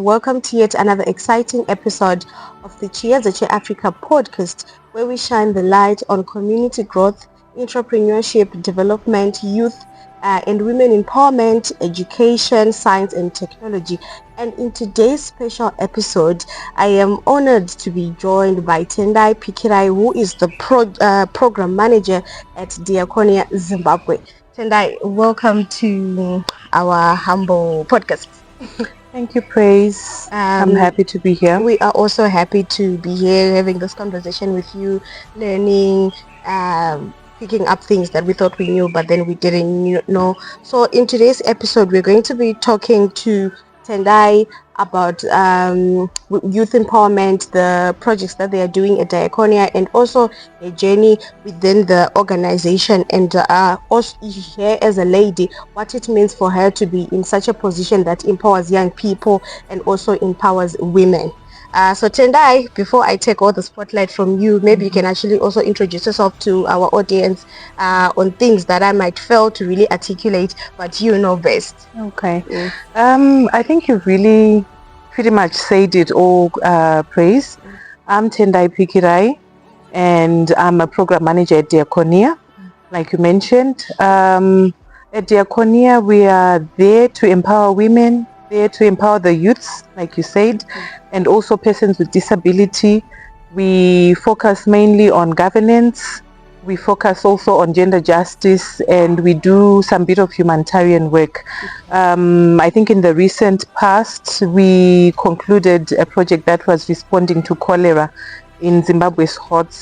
welcome to yet another exciting episode of the Chiedza CheAfrica podcast, where we shine the light on community growth, entrepreneurship, development, youth, and women empowerment, education, science, and technology. And in today's special episode, I am honored to be joined by Tendai Pikirayi, who is the program manager at Diakonia Zimbabwe. Tendai, welcome to our humble podcast. Thank you, Praise. I'm happy to be here. We are also happy to be here having this conversation with you, learning, picking up things that we thought we knew, but then we didn't know. So in today's episode, we're going to be talking to Tendai about youth empowerment, the projects that they are doing at Diakonia, and also a journey within the organization, and also here as a lady, what it means for her to be in such a position that empowers young people and also empowers women. So Tendai, before I take all the spotlight from you, maybe you can actually also introduce yourself to our audience on things that I might fail to really articulate, but you know best. Okay. I think you've really pretty much said it all, Praise. I'm Tendai Pikirayi, and I'm a program manager at Diakonia, like you mentioned. At Diakonia, we are there to empower women, there to empower the youths, like you said, and also persons with disability. We focus mainly on governance. We focus also on gender justice, and we do some bit of humanitarian work. I think in the recent past, we concluded a project that was responding to cholera in Zimbabwe's cholera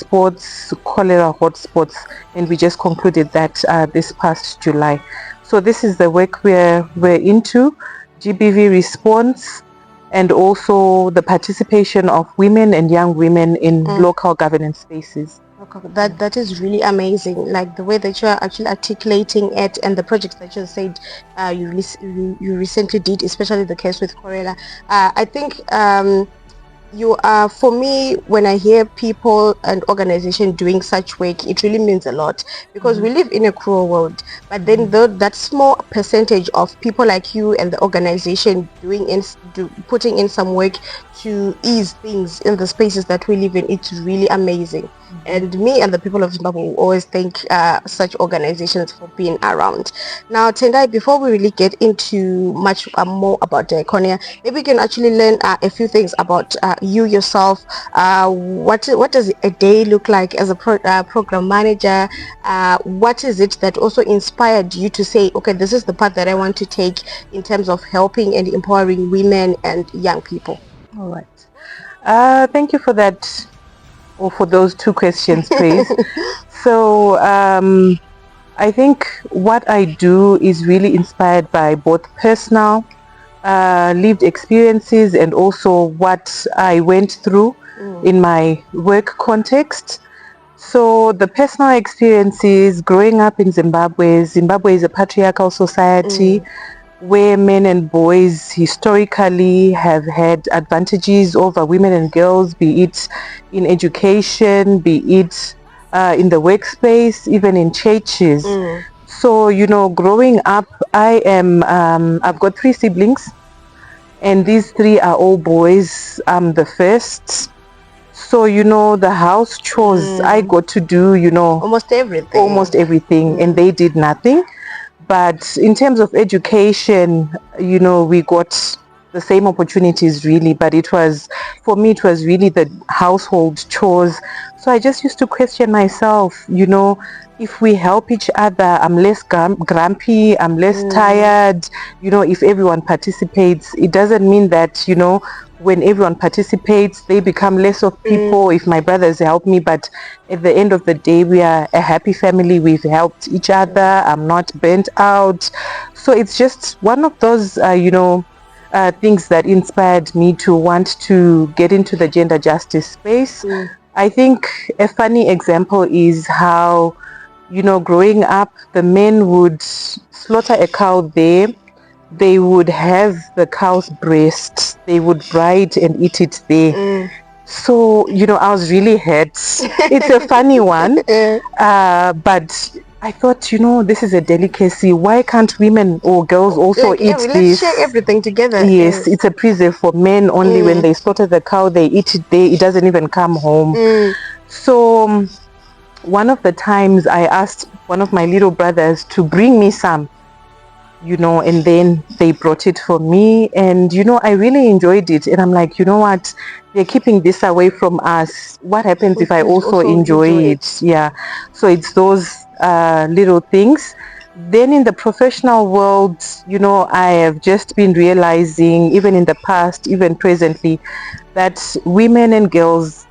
hotspots, and we just concluded that this past July. So this is the work we're into. GBV response, and also the participation of women and young women in local governance spaces. That is really amazing, like the way that you are actually articulating it, and the projects that you said you recently did, especially the case with cholera. I think you are, for me, when I hear people and organizations doing such work, it really means a lot, because we live in a cruel world, but then that small percentage of people like you and the organization putting in some work to ease things in the spaces that we live in, it's really amazing. And me and the people of Zimbabwe will always thank such organizations for being around. Now, Tendai, before we really get into much more about Diakonia, maybe we can actually learn a few things about you yourself. What does a day look like as a program manager? What is it that also inspired you to say, okay, this is the path that I want to take in terms of helping and empowering women and young people? All right. Thank you for that, or for those two questions, please. So I think what I do is really inspired by both personal lived experiences and also what I went through in my work context. So the personal experiences growing up in Zimbabwe. Zimbabwe is a patriarchal society where men and boys historically have had advantages over women and girls, be it in education, be it in the workspace, even in churches. So, growing up, I've got 3 siblings, and these 3 are all boys. I'm the first. So, the house chores, I got to do, almost everything, and they did nothing. But in terms of education, we got the same opportunities really, but for me it was really the household chores. So I just used to question myself, if we help each other, I'm less grumpy, I'm less tired. If everyone participates, it doesn't mean that, when everyone participates, they become less of people. If my brothers help me, but at the end of the day, we are a happy family. We've helped each other. I'm not burnt out. So it's just one of those, things that inspired me to want to get into the gender justice space. I think a funny example is how, growing up, the men would slaughter a cow there. They would have the cow's breast. They would bride and eat it there. So, I was really hurt. It's a funny one. But I thought, this is a delicacy. Why can't women or girls also eat let's this? share everything together. Yes, it's a preserve for men only. When they slaughter the cow, they eat it there. It doesn't even come home. So one of the times I asked one of my little brothers to bring me some, and then they brought it for me, and I really enjoyed it. And I'm like, you know what, they're keeping this away from us. What happens if I also enjoy it? Yeah. So it's those little things. Then in the professional world, I have just been realizing, even in the past, even presently, that women and girls,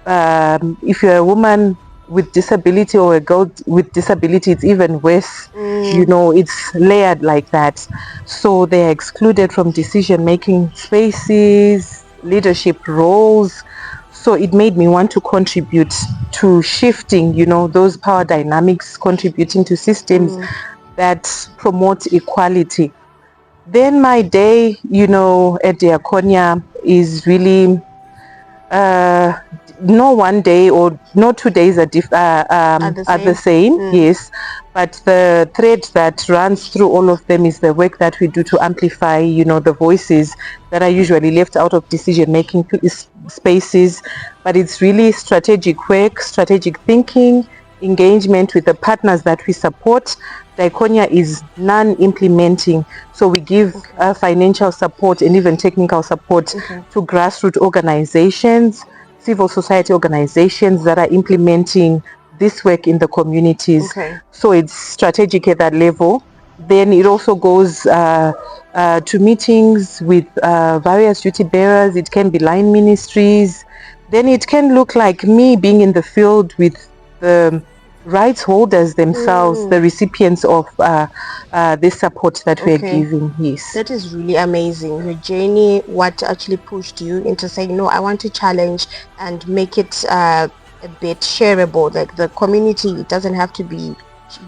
if you're a woman with disability or a girl with disability, it's even worse. It's layered like that. So they're excluded from decision-making spaces, leadership roles. So it made me want to contribute to shifting, those power dynamics, contributing to systems that promote equality. Then my day, at Diakonia is really no one day or no 2 days are the same. Yes, but the thread that runs through all of them is the work that we do to amplify, the voices that are usually left out of decision-making spaces. But it's really strategic work, strategic thinking, engagement with the partners that we support. Diakonia is non-implementing, so we give financial support and even technical support to grassroots organizations, civil society organizations that are implementing this work in the communities. So it's strategic at that level. Then it also goes to meetings with various duty bearers. It can be line ministries. Then it can look like me being in the field with the rights holders themselves, the recipients of this support that we're giving. Yes. That is really amazing. Your journey, what actually pushed you into saying, no, I want to challenge and make it a bit shareable. Like the community, it doesn't have to be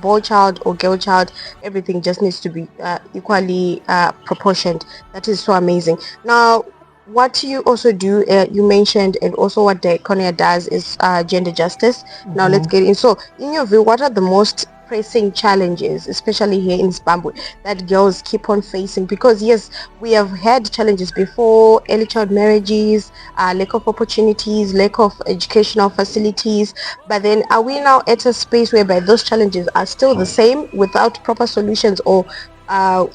boy child or girl child. Everything just needs to be equally proportioned. That is so amazing. Now, what you also do, you mentioned, and also what Diakonia does is gender justice. Now let's get in. So in your view, what are the most pressing challenges, especially here in Zimbabwe, that girls keep on facing? Because yes, we have had challenges before: early child marriages, lack of opportunities, lack of educational facilities. But then are we now at a space whereby those challenges are still the same without proper solutions, or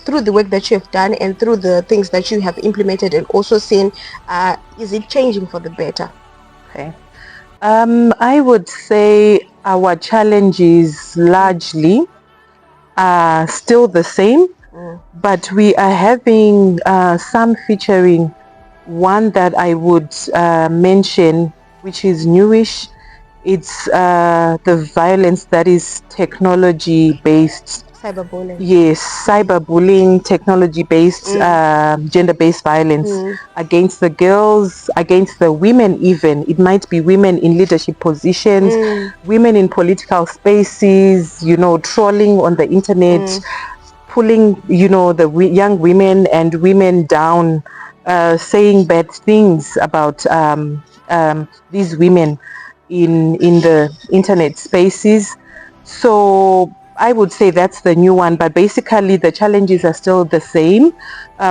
through the work that you have done and through the things that you have implemented and also seen, is it changing for the better? Okay. I would say our challenges largely are still the same, but we are having some featuring. One that I would mention, which is newish, it's the violence that is technology based. Cyberbullying. Yes, cyberbullying, technology-based, gender-based violence against the girls, against the women even. It might be women in leadership positions, women in political spaces, trolling on the internet, pulling, the young women and women down, saying bad things about these women in the internet spaces. So I would say that's the new one, but basically the challenges are still the same,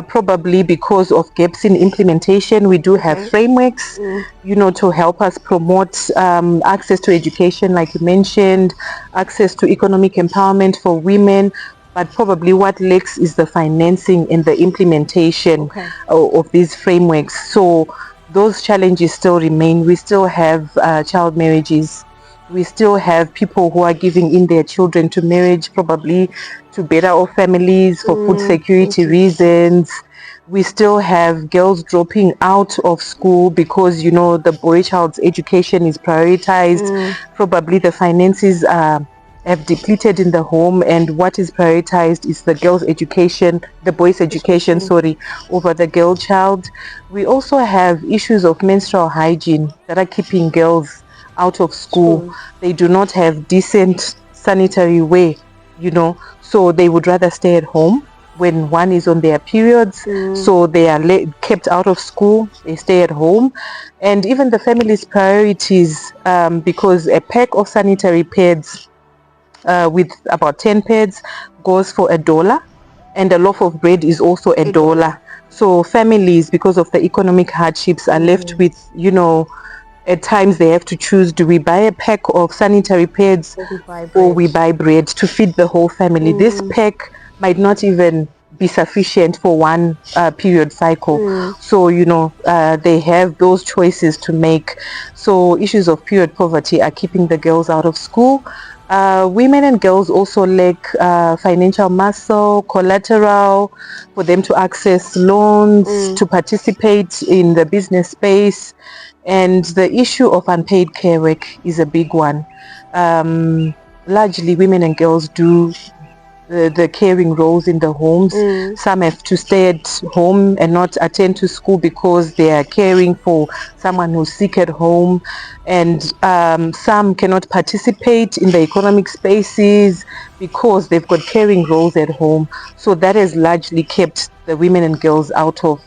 probably because of gaps in implementation. We do have frameworks, to help us promote access to education, like you mentioned, access to economic empowerment for women. But probably what lacks is the financing and the implementation of these frameworks. So those challenges still remain. We still have child marriages. We still have people who are giving in their children to marriage, probably to better off families for food security reasons. We still have girls dropping out of school because, the boy child's education is prioritized. Probably the finances have depleted in the home, and what is prioritized is the girl's education, the boy's education, over the girl child. We also have issues of menstrual hygiene that are keeping girls out of school. They do not have decent sanitary wear, so they would rather stay at home when one is on their periods. So they are kept out of school, they stay at home. And even the family's priorities, because a pack of sanitary pads with about 10 pads goes for $1, and a loaf of bread is also $1. So families, because of the economic hardships, are left with, at times they have to choose, do we buy a pack of sanitary pads or we buy bread to feed the whole family? This pack might not even be sufficient for one period cycle. So, they have those choices to make. So issues of period poverty are keeping the girls out of school. Women and girls also lack financial muscle, collateral for them to access loans, to participate in the business space. And the issue of unpaid care work is a big one. Largely, women and girls do the caring roles in the homes. Some have to stay at home and not attend to school because they are caring for someone who's sick at home, and some cannot participate in the economic spaces because they've got caring roles at home. So that has largely kept the women and girls out of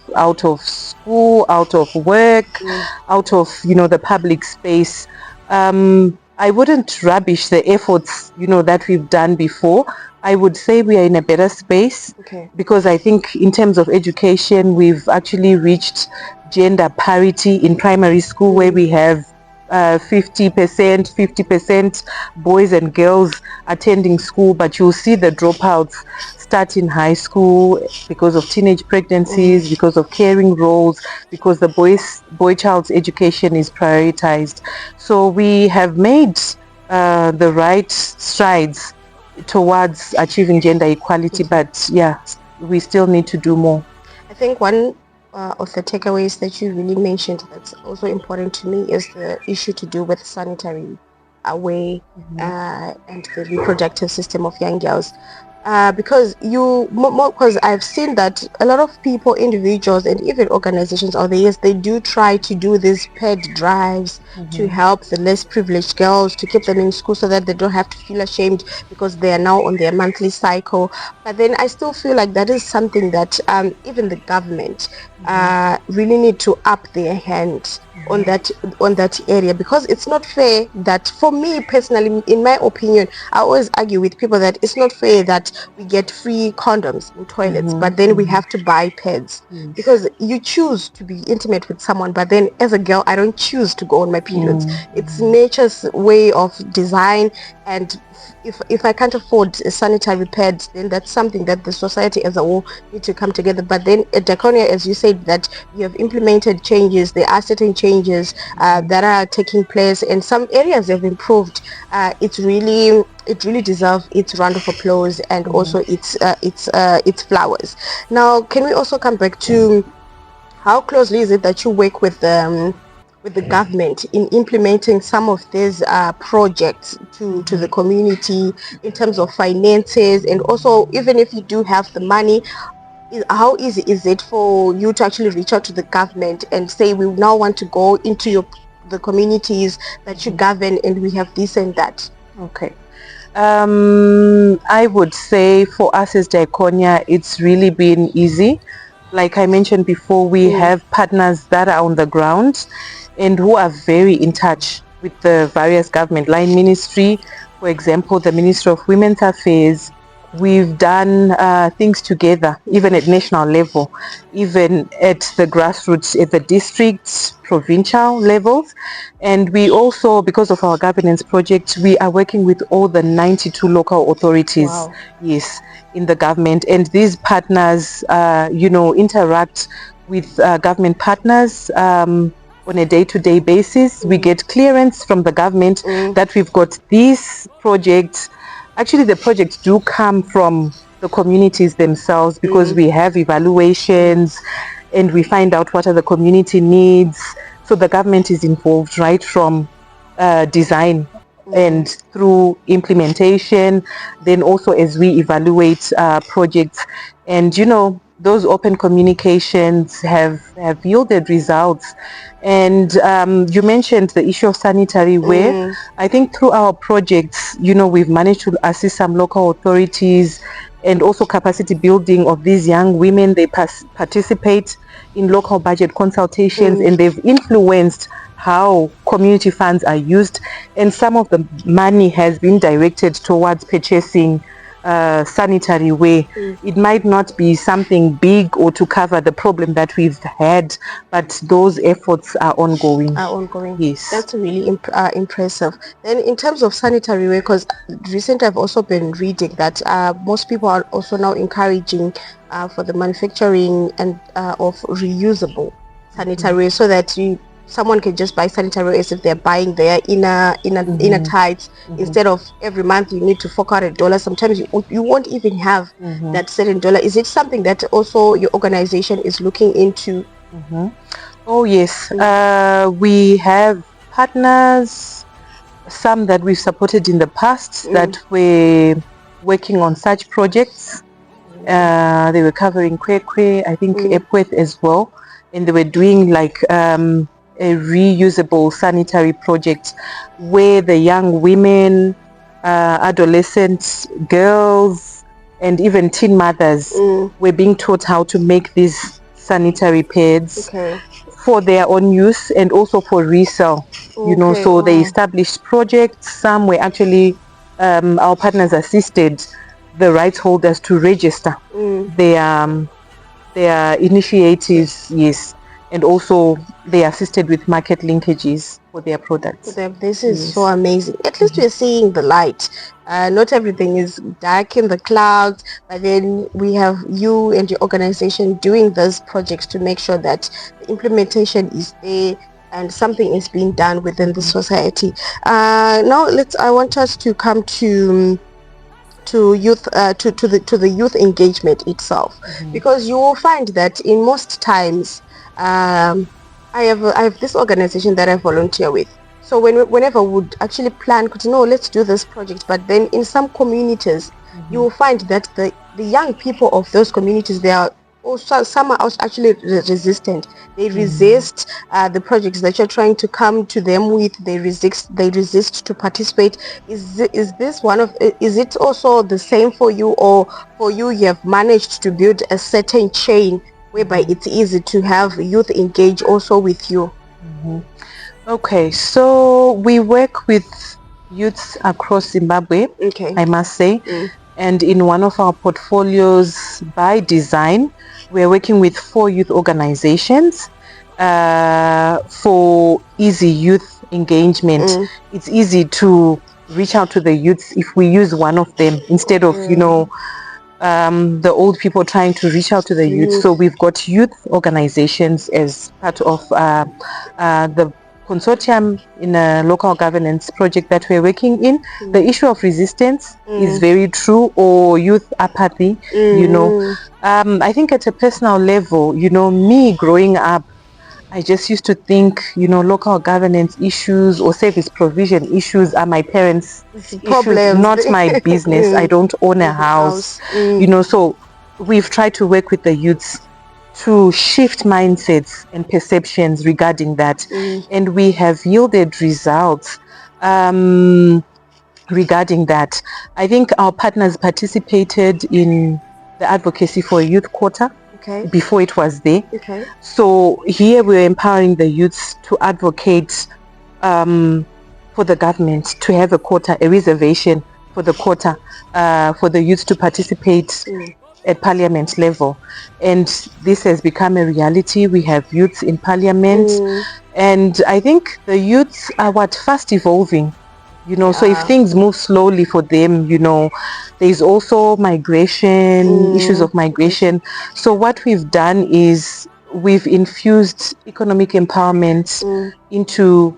school, out of work, out of the public space. I wouldn't rubbish the efforts that we've done before. I would say we are in a better space because I think in terms of education, we've actually reached gender parity in primary school, where we have 50% boys and girls attending school, but you'll see the dropouts start in high school because of teenage pregnancies, because of caring roles, because the boy child's education is prioritized. So we have made the right strides towards achieving gender equality, but we still need to do more. I think one of the takeaways that you really mentioned that's also important to me is the issue to do with sanitary way and the reproductive system of young girls. Because I've seen that a lot of people, individuals, and even organizations over the years, they do try to do these ped drives to help the less privileged girls, to keep them in school so that they don't have to feel ashamed because they are now on their monthly cycle. But then I still feel like that is something that even the government really need to up their hand on that area, because it's not fair that, for me personally, in my opinion, I always argue with people that it's not fair that we get free condoms in toilets, but then we have to buy pads, because you choose to be intimate with someone, but then as a girl I don't choose to go on my periods. It's nature's way of design, and if I can't afford sanitary pads, then that's something that the society as a whole need to come together. But then at Diakonia, as you said, that you have implemented changes, there are certain changes that are taking place, and some areas have improved. It really deserves its round of applause, and also its flowers. Now, can we also come back to how closely is it that you work with the government in implementing some of these projects to the community in terms of finances, and also, even if you do have the money, how easy is it for you to actually reach out to the government and say, we now want to go into the communities that you govern, and we have this and that? Okay. I would say for us as Diakonia, it's really been easy. Like I mentioned before, we have partners that are on the ground and who are very in touch with the various government line ministry. For example, the Ministry of Women's Affairs. We've done things together, even at national level, even at the grassroots, at the district, provincial levels. And we also, because of our governance project, we are working with all the 92 local authorities, yes, in the government. And these partners, interact with government partners on a day-to-day basis. We get clearance from the government that we've got these projects. Actually, the projects do come from the communities themselves, because we have evaluations and we find out what are the community needs. So the government is involved right from design and through implementation, then also as we evaluate projects. And those open communications have yielded results. And you mentioned the issue of sanitary ware. I think through our projects, we've managed to assist some local authorities, and also capacity building of these young women. They participate in local budget consultations, and they've influenced how community funds are used, and some of the money has been directed towards purchasing sanitary ware. It might not be something big or to cover the problem that we've had, but those efforts are ongoing. Yes. That's really impressive. Then in terms of sanitary ware, because recently I've also been reading that most people are also now encouraging for the manufacturing and of reusable sanitary ware, so that someone can just buy sanitary as if they're buying their inner tights, instead of every month you need to fork out $1. Sometimes you won't even have that certain dollar. Is it something that also your organization is looking into? Oh yes, we have partners, some that we've supported in the past that were working on such projects. They were covering Kwekwe, I think Epworth as well, and they were doing like a reusable sanitary project where the young women, adolescent girls, and even teen mothers were being taught how to make these sanitary pads for their own use and also for resale. You know, so they established projects. Some were actually our partners assisted the rights holders to register their initiatives, yes, and also they assisted with market linkages for their products. This is so amazing. At least we're seeing the light. Not everything is dark in the clouds, but then we have you and your organization doing those projects to make sure that the implementation is there and something is being done within the society. Now I want us to come to youth to the youth engagement itself, because you will find that in most times I have this organization that I volunteer with. So whenever we would actually plan, let's do this project, but then in some communities you will find that the young people of those communities, they are also, some are actually resistant. They resist the projects that you're trying to come to them with. They resist to participate. Is this one of, is it also the same for you, or for you have managed to build a certain chain whereby it's easy to have youth engage also with you? Okay, so we work with youths across Zimbabwe, I must say. And in one of our portfolios, by design, we're working with 4 youth organizations for easy youth engagement. It's easy to reach out to the youths if we use one of them instead of, the old people trying to reach out to the youth. So we've got youth organizations as part of the consortium in a local governance project that we're working in. The issue of resistance is very true, or youth apathy. I think at a personal level, me growing up, I just used to think, local governance issues or service provision issues are my parents' issues, not my business. I don't own a house. So we've tried to work with the youths to shift mindsets and perceptions regarding that, and we have yielded results regarding that. I think our partners participated in the advocacy for a youth quota before it was there. So here we're empowering the youths to advocate for the government to have a quota, a reservation for the quota for the youths to participate at parliament level, and this has become a reality. We have youths in parliament, and I think the youths are fast evolving, so if things move slowly for them, there's also migration, issues of migration. So what we've done is we've infused economic empowerment into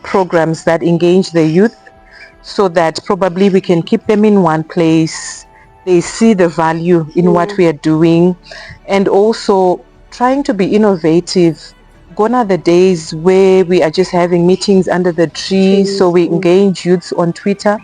programs that engage the youth, so that probably we can keep them in one place. They see the value in what we are doing, and also trying to be innovative. Gone are the days where we are just having meetings under the tree. So we engage youths on Twitter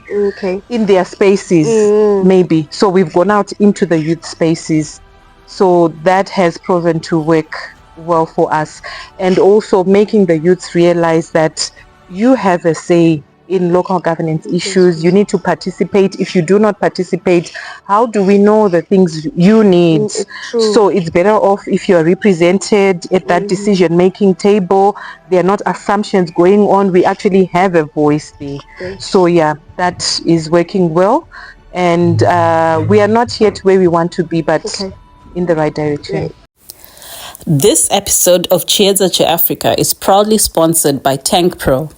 in their spaces, maybe. So we've gone out into the youth spaces. So that has proven to work well for us, and also making the youths realize that you have a say in local governance issues. You need to participate. If you do not participate, how do we know the things you need? So it's better off if you're represented at that decision-making table. There are not assumptions going on. We actually have a voice there. So yeah, that is working well. And we are not yet where we want to be, but in the right direction. This episode of Chiedza CheAfrica is proudly sponsored by Tank Pro.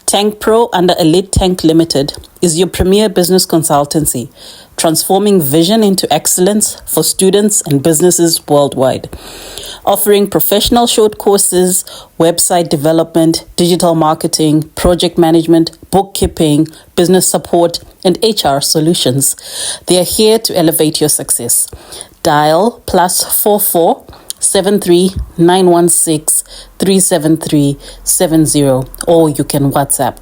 Tank Pro under Elite Tank Limited is your premier business consultancy, transforming vision into excellence for students and businesses worldwide. Offering professional short courses, website development, digital marketing, project management, bookkeeping, business support, and HR solutions. They are here to elevate your success. Dial +44 73 916 373 70, or you can WhatsApp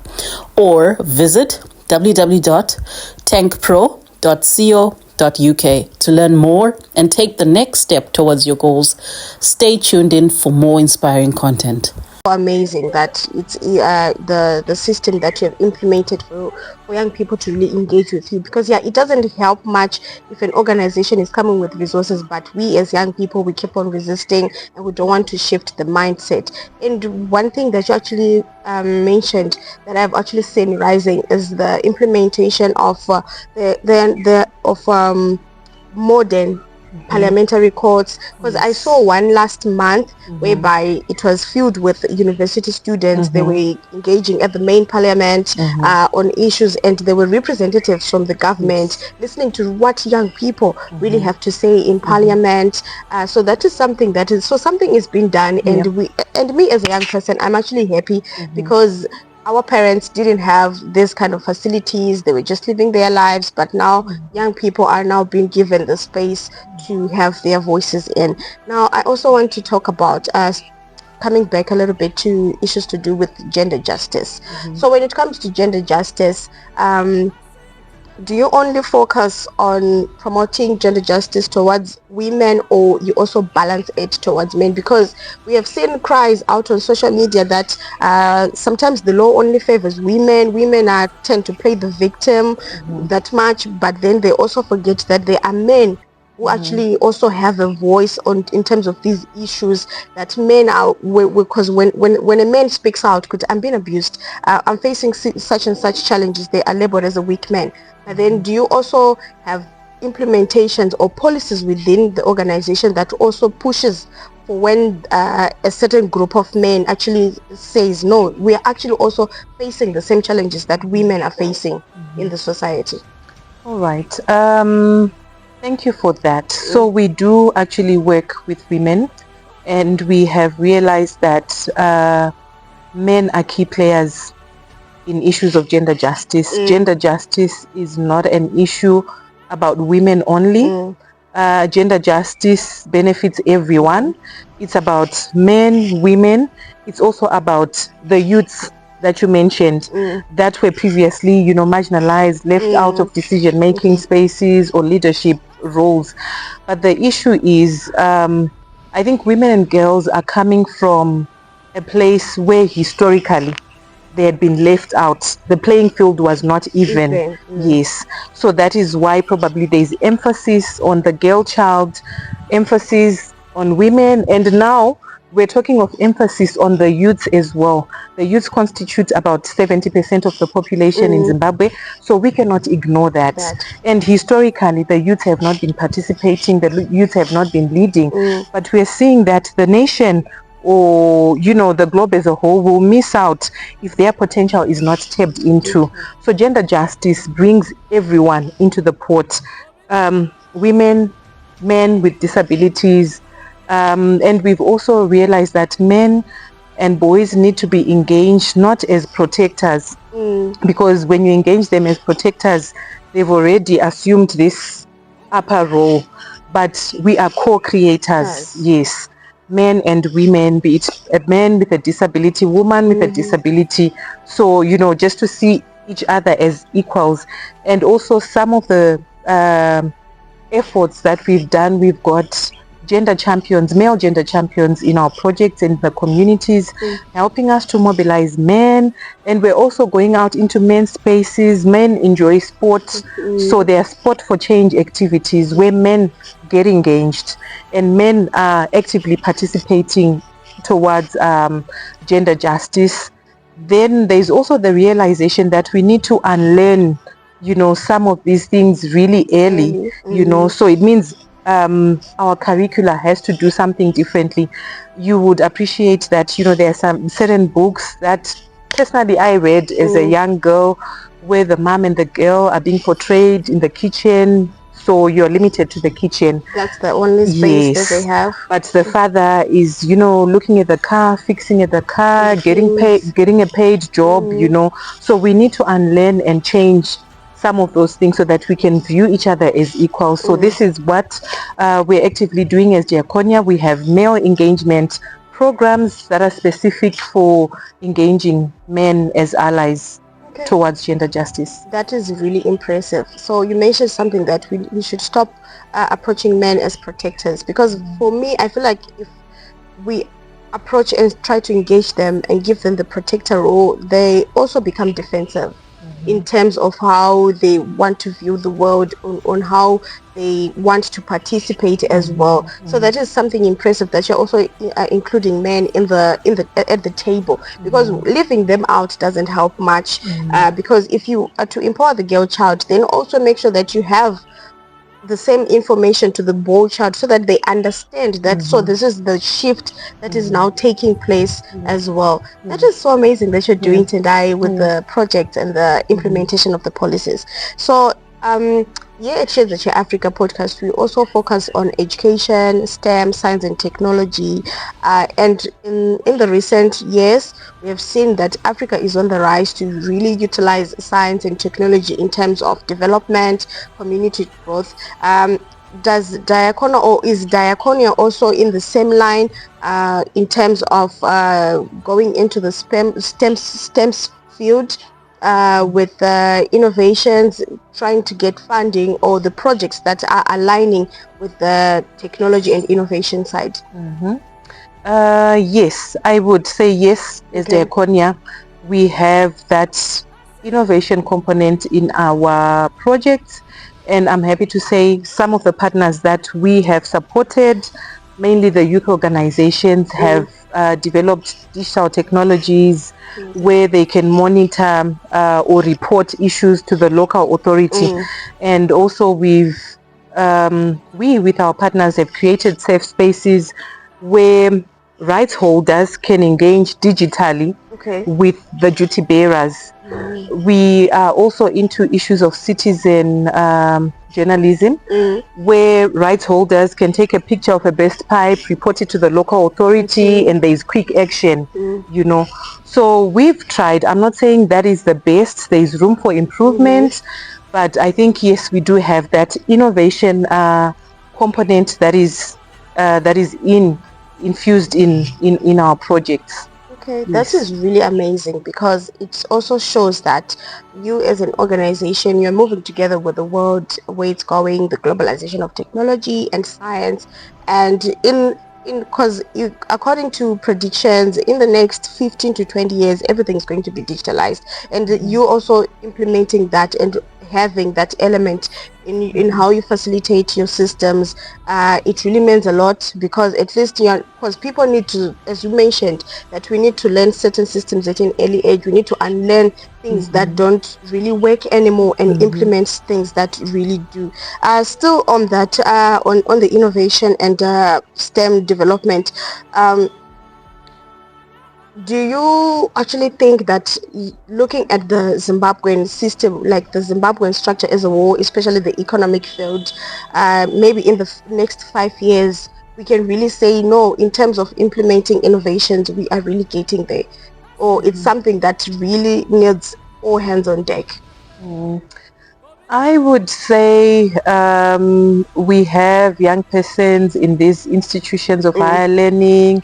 or visit www.tankpro.co.uk to learn more and take the next step towards your goals. Stay tuned in for more inspiring content. Amazing that it's the system that you have implemented for young people to really engage with you, because it doesn't help much if an organization is coming with resources, but we as young people, we keep on resisting and we don't want to shift the mindset. And one thing that you actually mentioned that I've actually seen rising is the implementation of modern parliamentary courts, because I saw one last month whereby it was filled with university students. They were engaging at the main parliament on issues, and there were representatives from the government listening to what young people really have to say in parliament. So that is something something is being done, and me as a young person, I'm actually happy because our parents didn't have this kind of facilities. They were just living their lives, but now young people are now being given the space to have their voices in. Now, I also want to talk about coming back a little bit to issues to do with gender justice. So when it comes to gender justice, do you only focus on promoting gender justice towards women, or you also balance it towards men? Because we have seen cries out on social media that sometimes the law only favors women. Women tend to play the victim that much, but then they also forget that there are men who actually also have a voice in terms of these issues, that men are, because when a man speaks out, I'm being abused, I'm facing such and such challenges, they are labeled as a weak man. And then do you also have implementations or policies within the organization that also pushes for when a certain group of men actually says, no, we are actually also facing the same challenges that women are facing in the society? All right. Thank you for that. So we do actually work with women, and we have realized that men are key players in issues of gender justice. Gender justice is not an issue about women only. Gender justice benefits everyone. It's about men, women. It's also about the youths that you mentioned that were previously, marginalized, left out of decision-making spaces or leadership roles. But the issue is, I think women and girls are coming from a place where historically they had been left out. The playing field was not even. Yes. So that is why probably there's emphasis on the girl child, emphasis on women, and now we're talking of emphasis on the youths as well. The youths constitute about 70% of the population in Zimbabwe, so we cannot ignore that. And historically, the youths have not been participating, the youths have not been leading, but we're seeing that the nation, or the globe as a whole, will miss out if their potential is not tapped into. So gender justice brings everyone into the pot, women, men with disabilities, and we've also realized that men and boys need to be engaged not as protectors, because when you engage them as protectors, they've already assumed this upper role, but we are co-creators. Yes. Men and women, be it a man with a disability, woman with a disability. So, just to see each other as equals. And also some of the efforts that we've done, we've got gender champions, male gender champions in our projects in the communities, helping us to mobilize men. And we're also going out into men's spaces. Men enjoy sport, so there are sport for change activities where men get engaged and men are actively participating towards gender justice. Then there's also the realization that we need to unlearn, some of these things really early, so it means our curricula has to do something differently. You would appreciate that, there are some certain books that personally I read as a young girl where the mom and the girl are being portrayed in the kitchen. So you're limited to the kitchen. That's the only space that they have. But the father is, looking at the car, fixing at the car, getting a paid job, So we need to unlearn and change some of those things so that we can view each other as equal. So this is what we're actively doing as Diakonia. We have male engagement programs that are specific for engaging men as allies towards gender justice. That is really impressive. So you mentioned something that we should stop approaching men as protectors, because for me I feel like if we approach and try to engage them and give them the protector role, they also become defensive in terms of how they want to view the world, on how they want to participate as well. So that is something impressive that you're also including men at the table, because leaving them out doesn't help much. Because if you are to empower the girl child, then also make sure that you have the same information to the boy child so that they understand that so this is the shift that is now taking place as well. That is so amazing that you're doing, Tendai, with the project and the implementation of the policies. So at Chiedza CheAfrica podcast, we also focus on education, STEM, science and technology, and in the recent years we have seen that Africa is on the rise to really utilize science and technology in terms of development, community growth. Does Diakonia, or is Diakonia also in the same line in terms of going into the STEM field with innovations, trying to get funding, or the projects that are aligning with the technology and innovation side? Yes, I would say yes. As Diakonia, we have that innovation component in our projects, and I'm happy to say some of the partners that we have supported, mainly the youth organizations, have developed digital technologies where they can monitor or report issues to the local authority. And also we with our partners have created safe spaces where rights holders can engage digitally with the duty bearers. We are also into issues of citizen journalism, where rights holders can take a picture of a burst pipe, report it to the local authority, and there is quick action, So we've tried. I'm not saying that is the best. There is room for improvement, but I think, yes, we do have that innovation component that is infused in our projects. That is really amazing, because it also shows that you as an organization, you're moving together with the world, where it's going, the globalization of technology and science, and because according to predictions, in the next 15 to 20 years everything is going to be digitalized, and you also implementing that and having that element in how you facilitate your systems. It really means a lot, because at least because people need to, as you mentioned, that we need to learn certain systems at an early age. We need to unlearn things that don't really work anymore and implement things that really do. Still on that, on the innovation and STEM development, do you actually think that, looking at the Zimbabwean system, like the Zimbabwean structure as a whole, especially the economic field, maybe in the next 5 years, we can really say, no, in terms of implementing innovations, we are really getting there? Or it's something that really needs all hands on deck? I would say we have young persons in these institutions of higher learning,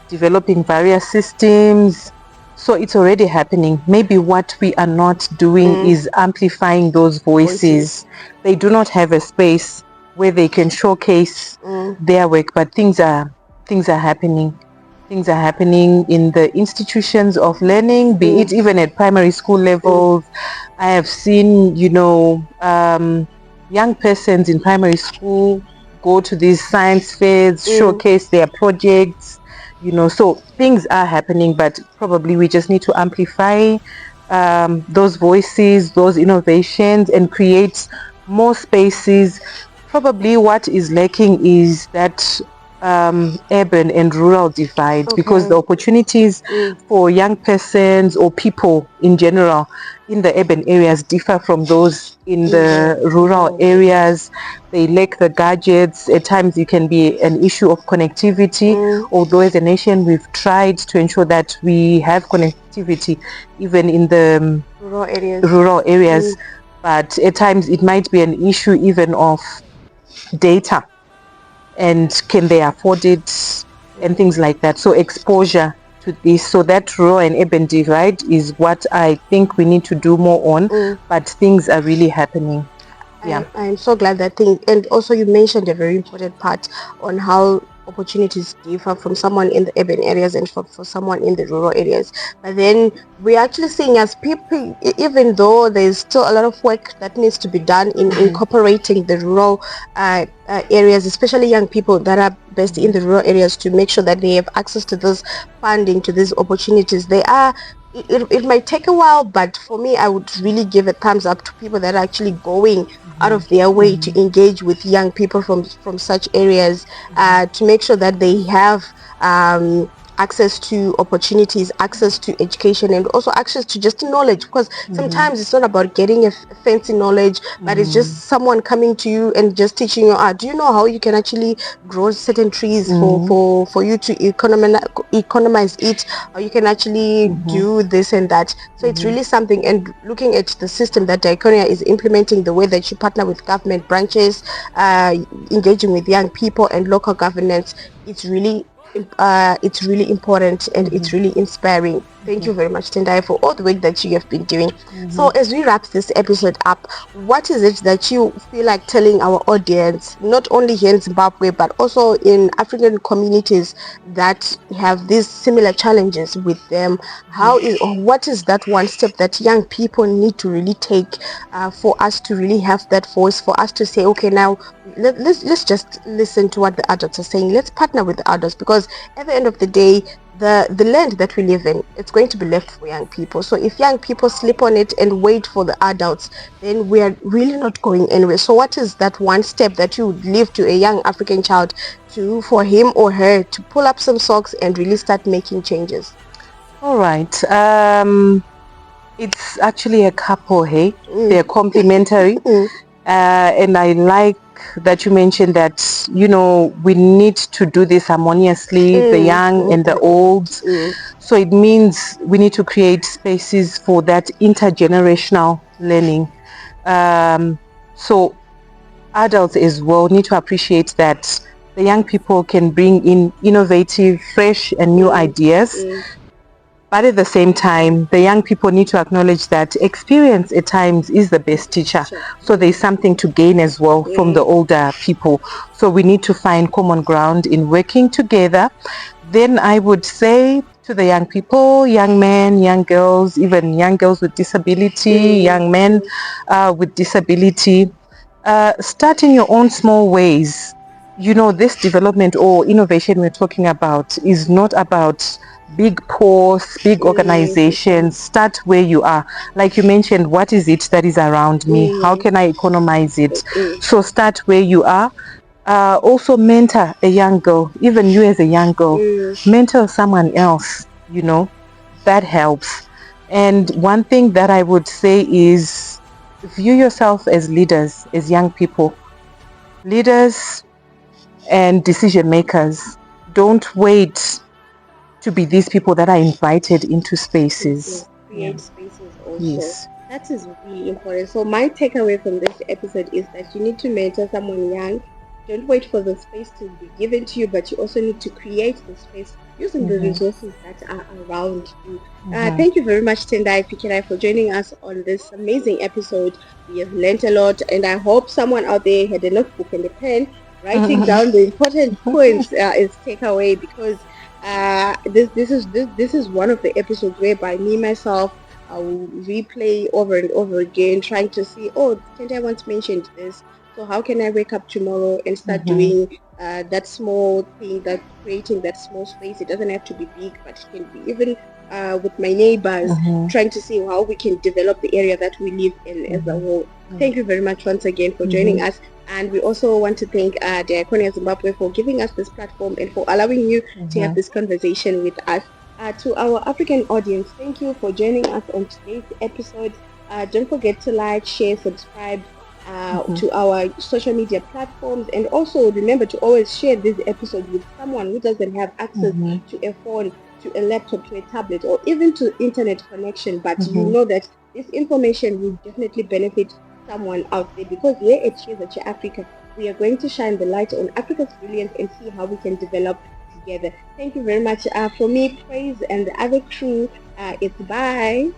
developing various systems, so it's already happening. Maybe what we are not doing is amplifying those voices. They do not have a space. They do not have a where they can showcase their work. But things are happening. Things are happening in the institutions of learning, be it even at primary school levels. I have seen, young persons in primary school go to these science fairs, showcase their projects, so things are happening, but probably we just need to amplify those voices, those innovations, and create more spaces. Probably what is lacking is that urban and rural divide, because the opportunities for young persons or people in general in the urban areas differ from those in the rural areas. They lack the gadgets. At times it can be an issue of connectivity, although as a nation we've tried to ensure that we have connectivity even in the rural areas. But at times it might be an issue even of data, and can they afford it, and things like that. So exposure to this, so that rural and urban divide is what I think we need to do more on. But things are really happening. I'm so glad that thing. And also you mentioned a very important part on how opportunities differ from someone in the urban areas and for someone in the rural areas. But then we're actually seeing as people, even though there's still a lot of work that needs to be done in incorporating the rural areas, especially young people that are based in the rural areas, to make sure that they have access to this funding, to these opportunities. It might take a while, but for me, I would really give a thumbs up to people that are actually going out of their way to engage with young people from such areas, to make sure that they have access to opportunities, access to education, and also access to just knowledge, because sometimes it's not about getting a fancy knowledge, but it's just someone coming to you and just teaching you, do you know how you can actually grow certain trees for you to economize it, or you can actually do this and that. So it's really something. And looking at the system that Diakonia is implementing, the way that you partner with government branches, engaging with young people and local governance, it's really important, and it's really inspiring. Thank you very much, Tendai, for all the work that you have been doing. So as we wrap this episode up, what is it that you feel like telling our audience, not only here in Zimbabwe but also in African communities that have these similar challenges with them? What is that one step that young people need to really take for us to really have that voice, for us to say, okay, now let's just listen to what the adults are saying, let's partner with the adults, because at the end of the day, the land that we live in, it's going to be left for young people. So if young people sleep on it and wait for the adults, then we are really not going anywhere. So what is that one step that you would leave to a young African child for him or her to pull up some socks and really start making changes? All right. It's actually a couple, hey? They're complementary. And I like that you mentioned that, we need to do this harmoniously, the young and the old. So it means we need to create spaces for that intergenerational learning. So adults as well need to appreciate that the young people can bring in innovative, fresh and new ideas. But at the same time, the young people need to acknowledge that experience at times is the best teacher. So there's something to gain as well from the older people. So we need to find common ground in working together. Then I would say to the young people, young men, young girls, even young girls with disability, young men with disability, start in your own small ways. This development or innovation we're talking about is not about big posts, big organizations. Start where you are. Like you mentioned, what is it that is around me? How can I economize it? So start where you are. Also mentor a young girl. Even you as a young girl, mentor someone else, that helps. And one thing that I would say is view yourself as leaders, as young people. Leaders and decision makers. Don't wait to be these people that are invited into spaces. Create spaces also. Yes. That is really important. So my takeaway from this episode is that you need to mentor someone young. Don't wait for the space to be given to you, but you also need to create the space using the resources that are around you. Thank you very much, Tendai Pikirayi, for joining us on this amazing episode. We have learned a lot, and I hope someone out there had a notebook and a pen writing down the important points is takeaway, because this is one of the episodes whereby me myself I will replay over and over again, trying to see, oh, Tendai once mentioned this, so how can I wake up tomorrow and start doing that small thing, that creating that small space? It doesn't have to be big, but it can be even with my neighbors, trying to see how we can develop the area that we live in as a whole. Thank you very much once again for joining us. And we also want to thank Diakonia Zimbabwe for giving us this platform and for allowing you to have this conversation with us. To our African audience, thank you for joining us on today's episode. Don't forget to like, share, subscribe to our social media platforms, and also remember to always share this episode with someone who doesn't have access to a phone, to a laptop, to a tablet, or even to internet connection, but you know that this information will definitely benefit someone out there, because here at Chiedza CheAfrica, we are going to shine the light on Africa's brilliance and see how we can develop together. Thank you very much. For me, Praise, and the other crew, it's bye.